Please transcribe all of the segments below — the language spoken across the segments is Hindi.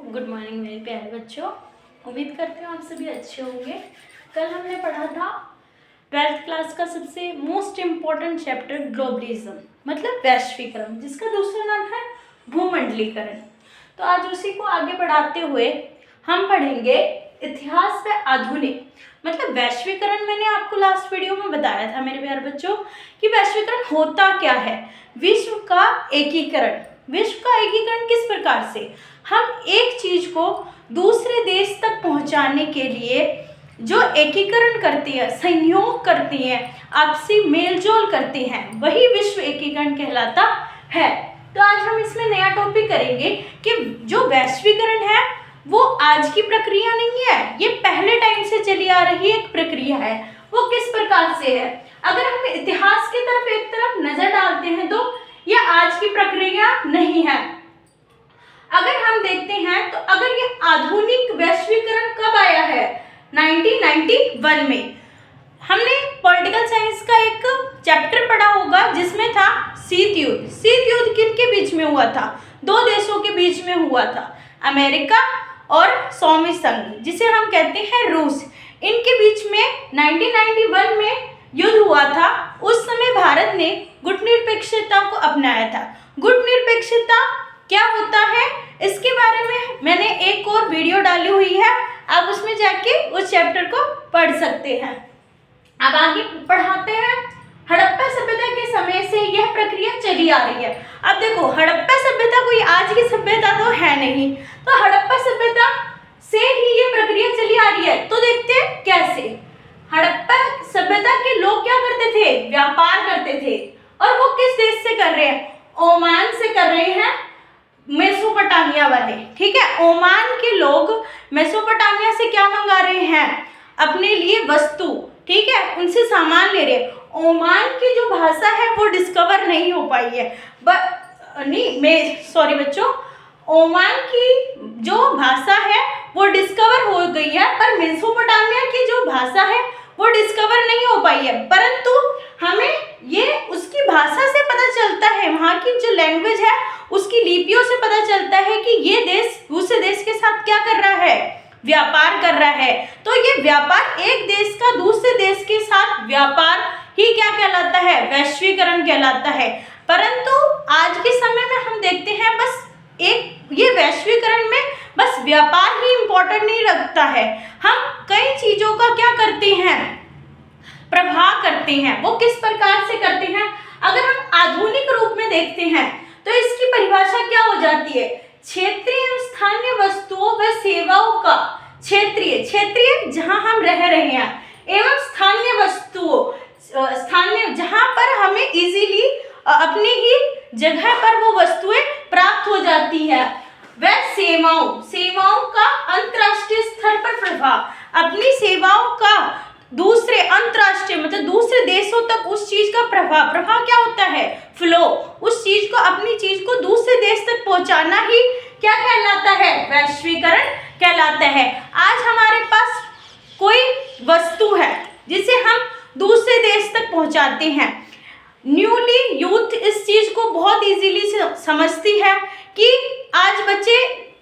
गुड मॉर्निंग मेरे प्यारे बच्चों। उम्मीद करते हो आप सभी अच्छे होंगे। कल हमने पढ़ा था 12th क्लास का सबसे मोस्ट इम्पॉर्टेंट चैप्टर ग्लोबलिज्म, मतलब वैश्वीकरण, जिसका दूसरा नाम है भूमंडलीकरण। तो आज उसी को आगे बढ़ाते हुए हम पढ़ेंगे इतिहास व आधुनिक, मतलब वैश्वीकरण। मैंने आपको लास्ट वीडियो में बताया था मेरे प्यारे बच्चों कि वैश्वीकरण होता क्या है। विश्व का एकीकरण। विश्व का एकीकरण किस प्रकार से? हम एक चीज को दूसरे देश तक पहुंचाने के लिए जो एकीकरण करती है, संयोग करती है, आपसी मेलजोल करती हैं, वही विश्व एकीकरण कहलाता है। तो आज हम इसमें नया टॉपिक करेंगे कि जो वैश्वीकरण है वो आज की प्रक्रिया नहीं है, ये पहले टाइम से चली आ रही एक प्रक्रिया है। वो किस प्रकार से है? अगर हम इतिहास की तरफ एक तरफ नजर डालते हैं तो यह आज की प्रक्रिया नहीं है। अगर हम देखते हैं तो अगर ये आधुनिक वैश्वीकरण कब आया है? 1991 में। हमने पॉलिटिकल साइंस का एक चैप्टर पढ़ा होगा जिसमें था शीत युद्ध। शीत युद्ध किनके बीच में हुआ था? दो देशों के बीच में हुआ था, अमेरिका और सोवियत संघ, जिसे हम कहते हैं रूस। इनके बीच में 1991 में युद्ध हुआ था। उस समय भारत ने गुटनिरपेक्षता को अपनाया था। गुटनिरपेक्षता क्या होता है इसके बारे में मैंने एक और वीडियो डाली हुई है, आप उसमें जाके उस चैप्टर को पढ़ सकते हैं। अब आगे पढ़ाते हैं। हड़प्पा सभ्यता के समय से यह प्रक्रिया चली आ रही है। अब देखो, हड़प्पा सभ्यता कोई आज की सभ्यता तो है नहीं, तो हड़प्पा सभ्यता से ही ये प्रक्रिया चली आ रही है। तो देखते हैं कैसे। हड़प्पा सभ्यता के लोग क्या करते थे? व्यापार करते थे। और वो किस देश से कर रहे हैं? ओमान से कर रहे हैं, मेसोपोटामिया वाले। ठीक है, ओमान के लोग मेसोपोटामिया से क्या मंगा रहे हैं? अपने लिए वस्तु। ठीक है, उनसे सामान ले रहे हैं। ओमान की जो भाषा है वो डिस्कवर नहीं हो पाई है, सॉरी बच्चों, ओमान की जो भाषा है वो डिस्कवर हो गई है, पर मेसोपोटामिया की जो भाषा है वो डिस्कवर नहीं हो पाई है। परंतु हमें ये उसकी भाषा से पता चलता है, वहाँ की जो लैंग्वेज है उसकी लिपियों से पता चलता है कि ये देश दूसरे देश के साथ क्या कर रहा है? व्यापार कर रहा है। तो ये व्यापार, एक देश का दूसरे देश के साथ व्यापार ही क्या कहलाता है? वैश्वीकरण कहलाता है। परंतु आज के समय में हम देखते हैं बस ये वैश्वीकरण में बस व्यापार ही इम्पोर्टेंट नहीं रखता है, हम कई चीजों का क्या करते हैं? प्रभाव करते हैं। वो किस प्रकार से करते हैं? अगर हम आधुनिक रूप में देखते हैं तो इसकी परिभाषा क्या हो जाती है? क्षेत्रीय एवं स्थानीय वस्तुओं व सेवाओं का, क्षेत्रीय जहां हम रह रहे हैं, एवं स्थानीय वस्तुओं, स्थानीय जहां पर हमें इजीली अपनी ही जगह पर वो वस्तुएं प्राप्त हो जाती है, वह सेवाओं का अंतर्राष्ट्रीय स्तर पर प्रभाव, अपनी सेवाओं का दूसरे अंतर्राष्ट्रीय मतलब दूसरे देशों तक उस चीज का प्रभाव क्या होता है? फ्लो। उस चीज को, अपनी चीज को दूसरे देश तक पहुंचाना ही क्या कहलाता है? वैश्वीकरण कहलाता है। आज हमारे पास कोई वस्तु है जिसे हम दूसरे देश तक पहुंचाते हैं। न्यूली यूथ इस चीज को बहुत इजीली समझती है कि आज बच्चे,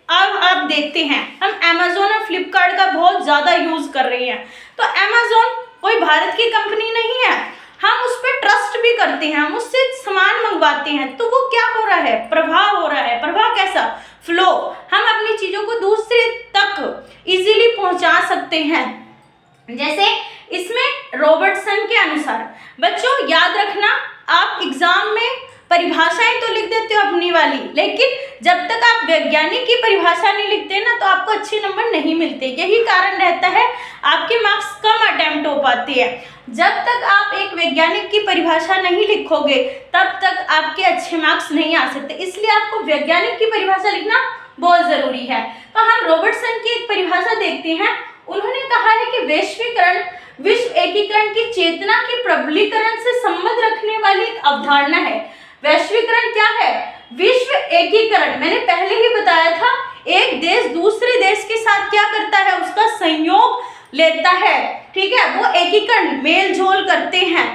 अब आप देखते हैं हम अमेजोन और फ्लिपकार्ट का बहुत ज़्यादा यूज़ कर रहे हैं। तो अमेजोन कोई भारत की कंपनी नहीं है, हम उस पर ट्रस्ट भी करते हैं, हम उससे सामान मंगवाते हैं। तो वो क्या हो रहा है? प्रभाव हो रहा है। प्रभाव कैसा? फ्लो। हम अपनी चीज़ों को दूसरे तक इजीली पहुंचा सकते हैं। जैसे इसमें रॉबर्टसन के अनुसार, बच्चों याद रखना, आप एग्जाम में परिभाषाएं तो लिख देते हो अपनी वाली, लेकिन जब तक आप वैज्ञानिक की परिभाषा नहीं लिखते ना तो आपको अच्छे नंबर नहीं मिलते। यही कारण रहता है आपके मार्क्स कम अटेम्प्ट हो पाते हैं। जब तक आप एक वैज्ञानिक की परिभाषा नहीं लिखोगे तब तक आपके अच्छे मार्क्स नहीं आ सकते, इसलिए आपको वैज्ञानिक की परिभाषा लिखना बहुत जरूरी है। तो हम रॉबर्टसन की एक परिभाषा देखते हैं। उन्होंने कहा है कि वैश्वीकरण विश्व एकीकरण की चेतना के प्रबलीकरण से संबंध रखने वाली एक अवधारणा है। वैश्वीकरण क्या है? विश्व एकीकरण। मैंने पहले ही बताया था, एक देश दूसरे देश के साथ क्या करता है? उसका संयोग लेता है। ठीक है, वो एकीकरण, मेल जोल करते हैं।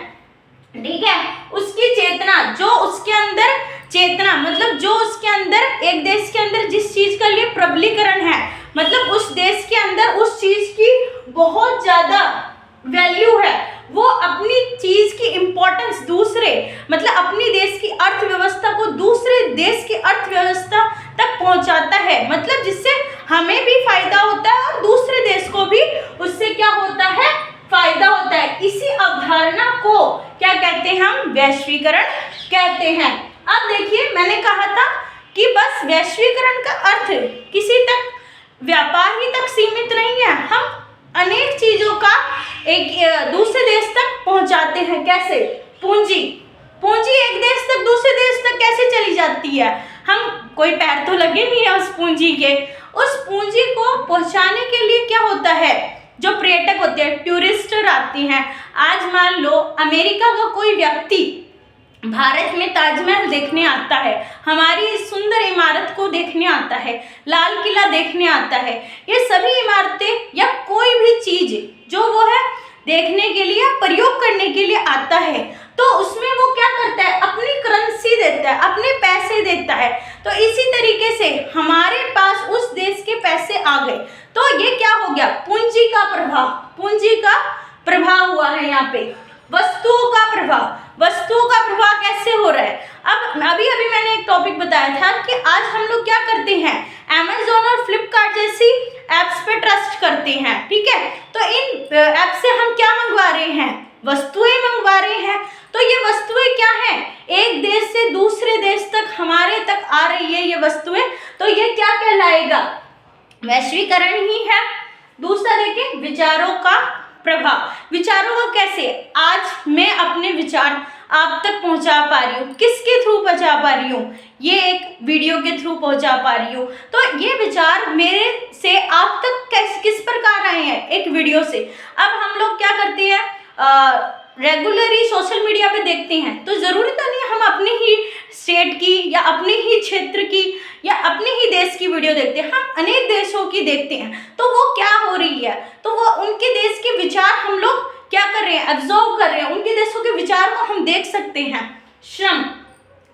ठीक है, उसकी चेतना जो उसके अंदर चेतना, मतलब जो उसके अंदर, एक देश के अंदर जिस चीज का लिए प्रबलीकरण है, मतलब उस देश के अंदर उस चीज की बहुत ज्यादा वैल्यू है, वो अपनी चीज की इंपॉर्टेंस दूसरे, मतलब अपनी देश की अर्थव्यवस्था को दूसरे देश की अर्थव्यवस्था तक पहुंचाता है, मतलब जिससे हमें भी फायदा होता है और दूसरे देश को भी उससे क्या होता है, फायदा होता है। इसी अवधारणा को क्या कहते हैं हम, वैश्वीकरण कहते हैं। अब देखिए मैंने कहा था कि बस वैश्वीकरण का अर्थ किसी तक व्यापार ही तक सीमित नहीं है, हम अनेक चीजों का एक दूसरे देश तक पहुंचाते हैं। कैसे? पूंजी, पूंजी एक देश तक दूसरे देश तक कैसे चली जाती है, हम कोई पैर तो लगे नहीं है उस पूंजी के, उस पूंजी को पहुंचाने के लिए क्या होता है, जो पर्यटक होते हैं, टूरिस्टर आते हैं। आज मान लो अमेरिका का कोई व्यक्ति भारत में ताजमहल देखने आता है, हमारी इस सुंदर इमारत को देखने आता है, लाल किला देखने आता है, ये सभी इमारतें या कोई भी चीज जो वो है देखने के लिए, प्रयोग करने के लिए आता है, तो उसमें वो क्या करता है, अपनी करेंसी देता है, अपने पैसे देता है। तो इसी तरीके से हमारे पास उस देश के पैसे आ गए, तो ये क्या हो गया, पूंजी का प्रभाव, पूंजी का प्रभाव हुआ है यहाँ पे। वस्तुओं का प्रभाव, वस्तुओं का प्रभाव कैसे हो रहा है, अब अभी अभी मैंने एक टॉपिक बताया था कि आज हम लोग क्या करते हैं, Amazon और फ्लिपकार्ट जैसी एप्स पे ट्रस्ट करते हैं, ठीक है। तो इन ऐप से हम क्या मंगवा रहे हैं, वस्तुएं मंगवा रहे हैं। तो ये वस्तुएं क्या हैं, एक देश से दूसरे देश तक हमारे तक आ रही है ये वस्तुएं, तो ये क्या कहलाएगा, वैश्वीकरण ही है। दूसरा देखिए, विचारों का प्रभाव, विचारों का कैसे, आज मैं अपने विचार आप तक पहुंचा पा रही हूँ, किसके थ्रू पहुंचा पा रही हूँ, ये एक वीडियो के थ्रू पहुंचा पा रही हूँ। तो ये विचार मेरे से आप तक किस प्रकार आए हैं, एक वीडियो से। अब हम लोग क्या करते हैं, रेगुलरली सोशल मीडिया पे देखते हैं, तो ज़रूरी तो नहीं हम अपने ही स्टेट की या अपने ही क्षेत्र की या अपने ही देश की वीडियो देखते हैं, हम अनेक देशों की देखते हैं। तो वो क्या हो रही है, तो वो उनके देश के विचार हम लोग क्या कर रहे हैं, एब्जॉर्व कर रहे हैं, उनके देशों के विचार को हम देख सकते हैं। श्रम,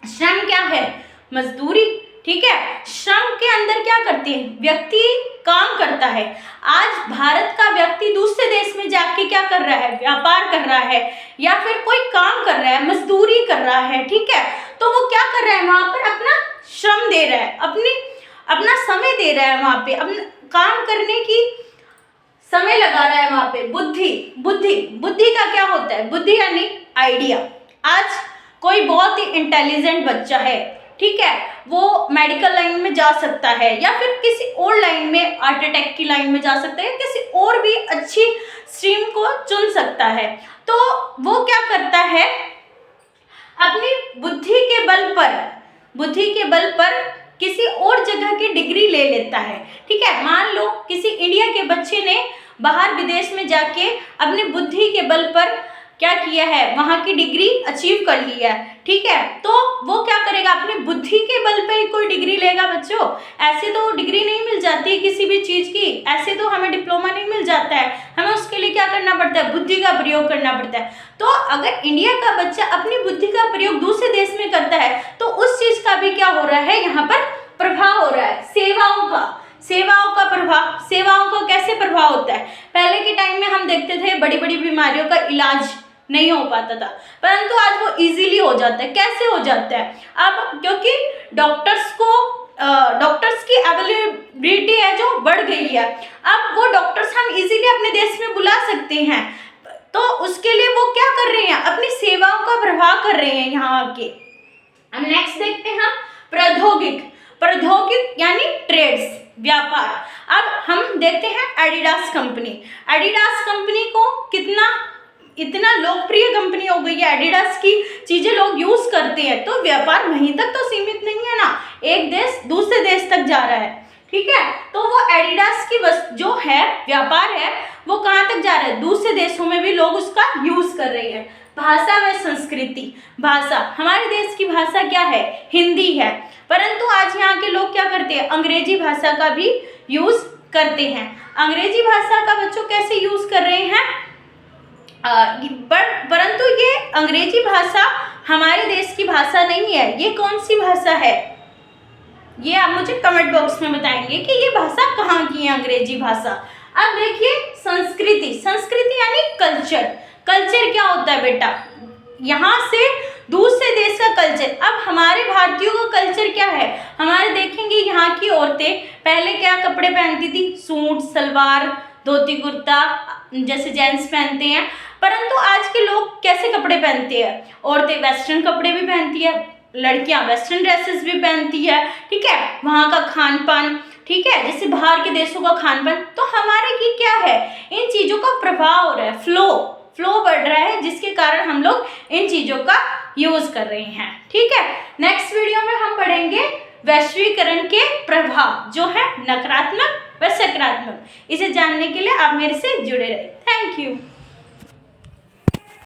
श्रम क्या है, मजदूरी, ठीक है। श्रम के अंदर क्या करते हैं, व्यक्ति काम करता है। आज भारत का व्यक्ति दूसरे देश में जाके क्या कर रहा है, व्यापार कर रहा है या फिर कोई काम कर रहा है, मजदूरी कर रहा है, ठीक है। तो वो क्या कर रहा है, वहां पर अपना श्रम दे रहा है, अपना समय दे रहा है, वहां पे अपना काम करने की समय लगा रहा है वहां पे। बुद्धि, बुद्धि, बुद्धि का क्या होता है, बुद्धि यानी आइडिया। आज कोई बहुत ही इंटेलिजेंट बच्चा है, ठीक है, वो मेडिकल लाइन में जा सकता है या फिर किसी और लाइन में, आर्किटेक्ट की लाइन में जा सकता है, किसी और भी अच्छी स्ट्रीम को चुन सकता है। तो वो क्या करता है, अपनी बुद्धि के बल पर, बुद्धि के बल पर किसी और जगह की डिग्री ले लेता है, ठीक है। मान लो किसी इंडिया के बच्चे ने बाहर विदेश में जाके अपनी बुद्धि के बल पर क्या किया है, वहाँ की डिग्री अचीव कर ली है, ठीक है। तो वो क्या करेगा, अपनी बुद्धि के बल पे ही कोई डिग्री लेगा बच्चों, ऐसे तो डिग्री नहीं मिल जाती है किसी भी चीज़ की, ऐसे तो हमें डिप्लोमा नहीं मिल जाता है, हमें उसके लिए क्या करना पड़ता है, बुद्धि का प्रयोग करना पड़ता है। तो अगर इंडिया का बच्चा अपनी बुद्धि का प्रयोग दूसरे देश में करता है, तो उस चीज़ का भी क्या हो रहा है, यहाँ पर प्रभाव हो रहा है। सेवाओं का, सेवाओं का प्रभाव, सेवाओं का कैसे प्रभाव होता है, पहले के टाइम में हम देखते थे बड़ी बड़ी बीमारियों का इलाज नहीं हो पाता था, परंतु आज वो इजीली हो जाता है। कैसे हो जाता है, अब क्योंकि डॉक्टर्स की अवेलेबिलिटी है जो बढ़ गई है, अब वो डॉक्टर्स हम इजीली अपने देश में बुला सकते हैं। तो उसके लिए वो क्या कर रहे हैं, अपनी सेवाओं का प्रभाव कर रहे हैं यहाँ आके। अब नेक्स्ट देखते हैं प्रौद्योगिक, प्रौद्योगिक यानी ट्रेड्स, व्यापार। अब हम देखते हैं एडिडास कंपनी, एडिडास कंपनी को इतना लोकप्रिय कंपनी हो गई है, एडिडास की चीजें लोग यूज करते हैं, तो व्यापार वहीं तक तो सीमित नहीं है ना, एक देश दूसरे देश तक जा रहा है, ठीक है। तो वो एडिडास की जो है व्यापार है वो कहाँ तक जा रहा है, दूसरे देशों में भी लोग उसका यूज कर रहे हैं। भाषा व संस्कृति, भाषा, हमारे देश की भाषा क्या है, हिंदी है, परंतु आज यहाँ के लोग क्या करते हैं, अंग्रेजी भाषा का भी यूज करते हैं। अंग्रेजी भाषा का बच्चों कैसे यूज कर रहे हैं, परंतु ये अंग्रेजी भाषा हमारे देश की भाषा नहीं है, ये कौन सी भाषा है? ये आप मुझे कमेंट बॉक्स में बताएंगे कि ये भाषा कहाँ की है, अंग्रेजी भाषा। अब देखिए संस्कृति, संस्कृति यानी कल्चर। कल्चर क्या होता है बेटा? यहाँ से दूसरे देश का कल्चर। अब हमारे भारतीयों का कल्चर क्या है? हमारे देखेंगे यहाँ की औरतें पहले क्या कपड़े पहनती थी? सूट सलवार धोती कुर्ता जैसे जेंट्स पहनते हैं, परंतु आज के लोग कैसे कपड़े पहनते हैं? औरतें वेस्टर्न कपड़े भी पहनती है, लड़कियां वेस्टर्न ड्रेसेस भी पहनती है, ठीक है। वहाँ का खान पान, ठीक है, जैसे बाहर के देशों का खान पान। तो हमारे की क्या है? इन चीज़ों का प्रभाव हो रहा है, फ्लो बढ़ रहा है, जिसके कारण हम लोग इन चीज़ों का यूज़ कर रहे हैं, ठीक है। नेक्स्ट वीडियो में हम पढ़ेंगे वैश्वीकरण के प्रभाव, जो है नकारात्मक व सकारात्मक। इसे जानने के लिए आप मेरे से जुड़े रहे। Thank you.